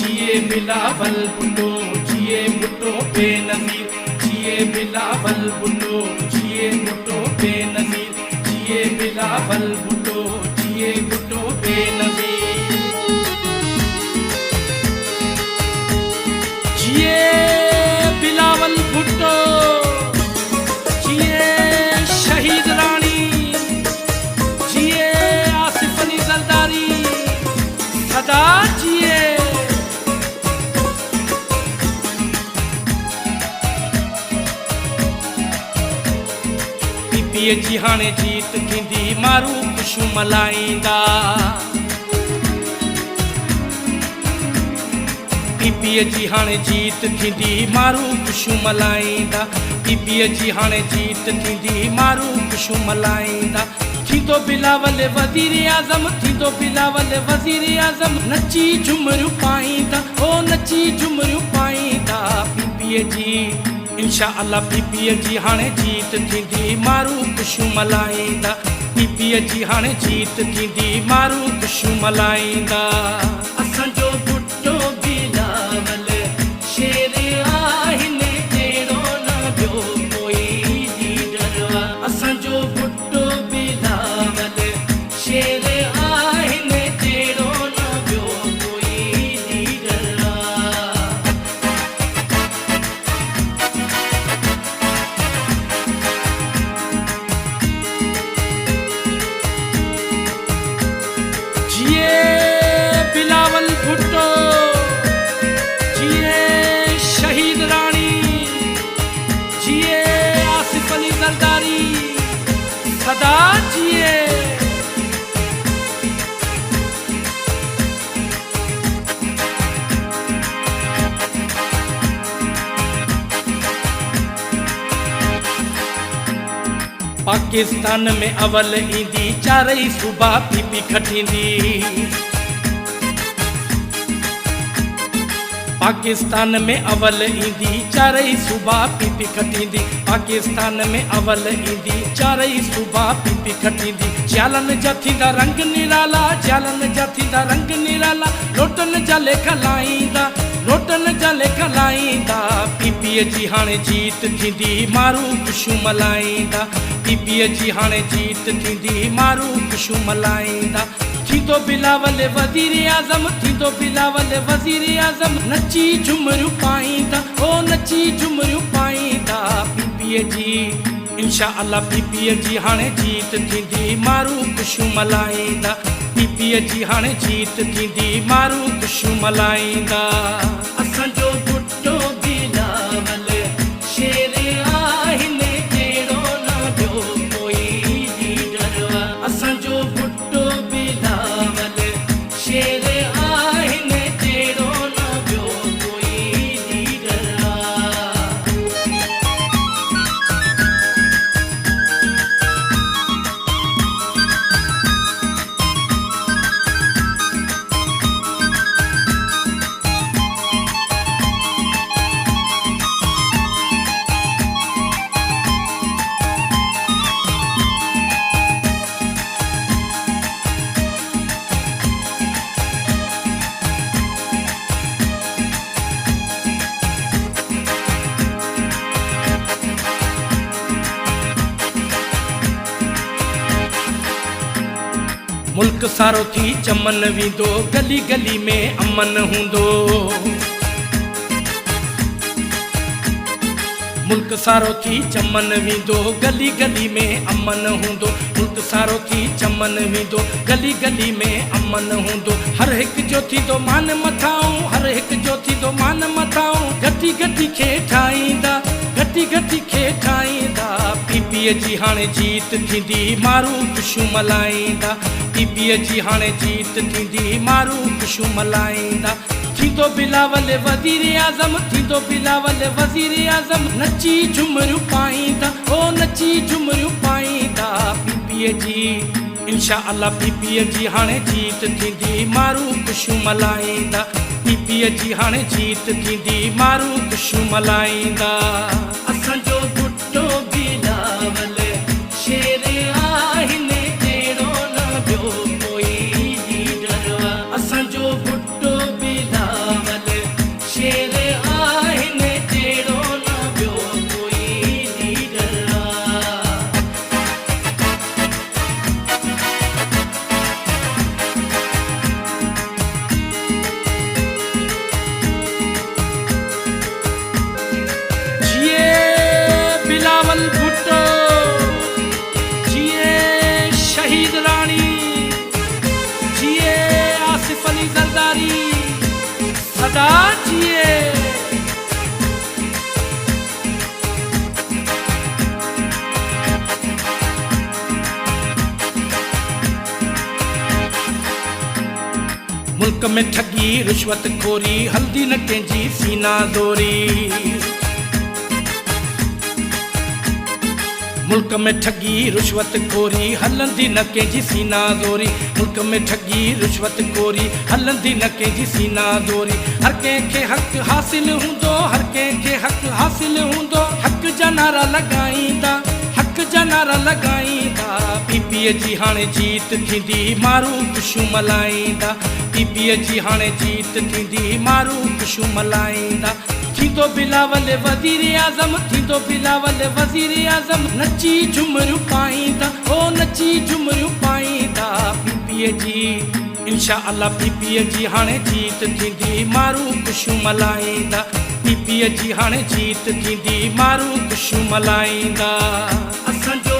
जिए बिलावल भुट्टो, जिए भुट्टो बेनज़ीर, जिए बिलावल भुट्टो, जिए भुट्टो बेनज़ीर, जिए बिलावल भुट्टो, जिए भुट्टो बेनज़ीर। जिए बिलावल भुट्टो, जिए शहीद रानी, जिए आसिफ अली जरदारी, सदा जिए। पीपीए जी हाणे जीत थींदी, मारू ख़ुशियूं मल्हाईंदा। पीपीए जी हाणे जीत थींदी, मारू ख़ुशियूं मल्हाईंदा। पीपीए जी हाणे जीत थींदी, मारू ख़ुशियूं मल्हाईंदा। थींदो बिलावल वज़ीर आज़म, थींदो बिलावल वज़ीर आज़म, नची झुमरियूं पाईंदा, ओ नची झुमरियूं पाईंदा। पीपीए जी इंशा अल्लाह, पीपीए जी हाणे जीत थींदी, मारू ख़ुशियूं मल्हाईंदा। पीपीए जी हाणे जीत थींदी, मारू ख़ुशियूं मल्हाईंदा। असांजो भुट्टो बिलावल शेर आहिनि, जहिड़ो न ॿियो कोई लीडर आहे। असांजो भुट्टो बिलावल शेर आहिनि, जहिड़ो न ॿियो कोई लीडर आहे। जिए बिलावल भुट्टो, जिए शहीद रानी, जिए आसिफ अली जरदारी, सदा जिए। पाकिस्तान में अवल ईंदी, चारई सूबा पीपी खटींदी। पाकिस्तान में अवल ईंदी, चारई सूबा पीपी खटींदी। पाकिस्तान में अवल ईंदी, चारई सूबा पीपी खटींदी। जालन जा थींदा रंग निराला, जालन जा थींदा रंग निराला। लोटन जा लेख लाईंदा, लोटन जा लेख लाईंदा। पीपीए जी हाणे जीत थींदी, मारू ख़ुशियूं मल्हाईंदा। पीपीए जी हाणे जीत थींदी, मारू ख़ुशियूं मल्हाईंदा। थींदो बिलावल वज़ीर आज़म, थींदो बिलावल वज़ीर आज़म, नची झुमरियूं पाईंदा, ओ नची झुमरियूं पाईंदा। पीपीए जी इंशा अल्लाह, पीपीए जी हाणे जीत थींदी, मारू ख़ुशियूं मल्हाईंदा। पीपीए जी हाणे जीत थींदी, मारू ख़ुशियूं मल्हाईंदा। असांजो भुट्टो बिलावल शेर आहिनि, जहिड़ो न ॿियो कोई लीडर आहे। असांजो भुट्टो बिलावल शेर आहिनि, जहिड़ो न ॿियो कोई लीडर आहे। मुल्क सारो थी चमन वींदो, गली गली में अमन हूंदो। मुल्क सारो थी चमन वींदो, गली गली में अमन हूंदो। मुल्क सारो थी चमन वींदो, गली गली में अमन हूंदो। हर हिक जो थींदो मान मथाऊं, हर हिक जो थींदो मान मथाऊं। घटी घटी खे ठाहींदा, घटी घटी खे ठाहींदा। पीपीए जी हाणे जीत थींदी, मारू ख़ुशियूं मल्हाईंदा। पीपीए जी हाणे जीत थींदी, मारू ख़ुशियूं मल्हाईंदा। थींदो बिलावल वज़ीर आज़म, थींदो बिलावल वज़ीर आज़म, नची झुमरियूं पाईंदा, ओ नची झुमरियूं पाईंदा। पीपीए जी इंशा अल्लाह, पीपीए जी हाणे जीत थींदी, मारू ख़ुशियूं मल्हाईंदा। पीपीए जी हाणे जीत थींदी, मारू ख़ुशियूं मल्हाईंदा। असांजो भुट्टो बिलावल शेर आहिनि, जहिड़ो न ॿियो कोई लीडर आहे। असांजो भुट्टो बिलावल दादा जिए। मुल्क में ठगी रिश्वत खोरी हल्दी न कंहिंजी सीना ज़ोरी। मुल्क में ठगी रिश्वत खोरी हलंदी न कंहिंजी सीना ज़ोरी। मुल्क में ठगी रिश्वत खोरी हलंदी न कंहिंजी सीना ज़ोरी। हर कंहिंखे हक़ हासिल हूंदो, हर कंहिंखे हक़ हासिल हूंदो। हक़ जा नारा लॻाईंदा, हक़ जा नारा लॻाईंदा। पीपीअ जी हाणे जीत थींदी, माण्हू ख़ुशियूं मल्हाईंदा। पीपीअ जी हाणे जीत थींदी, माण्हू ख़ुशियूं मल्हाईंदा। थींदो बिलावल वज़ीर आज़म, थींदो बिलावल वज़ीर आज़म। नची झुमरियूं पाईंदा, ओ नची झुमरियूं पाईंदा। पीपीअ जी इंशा अल्लाह पीपीअ जी हाणे जीत थींदी, माण्हू ख़ुशियूं मल्हाईंदा। पीपीअ जी हाणे जीत थींदी, माण्हू ख़ुशियूं मल्हाईंदा। असांजो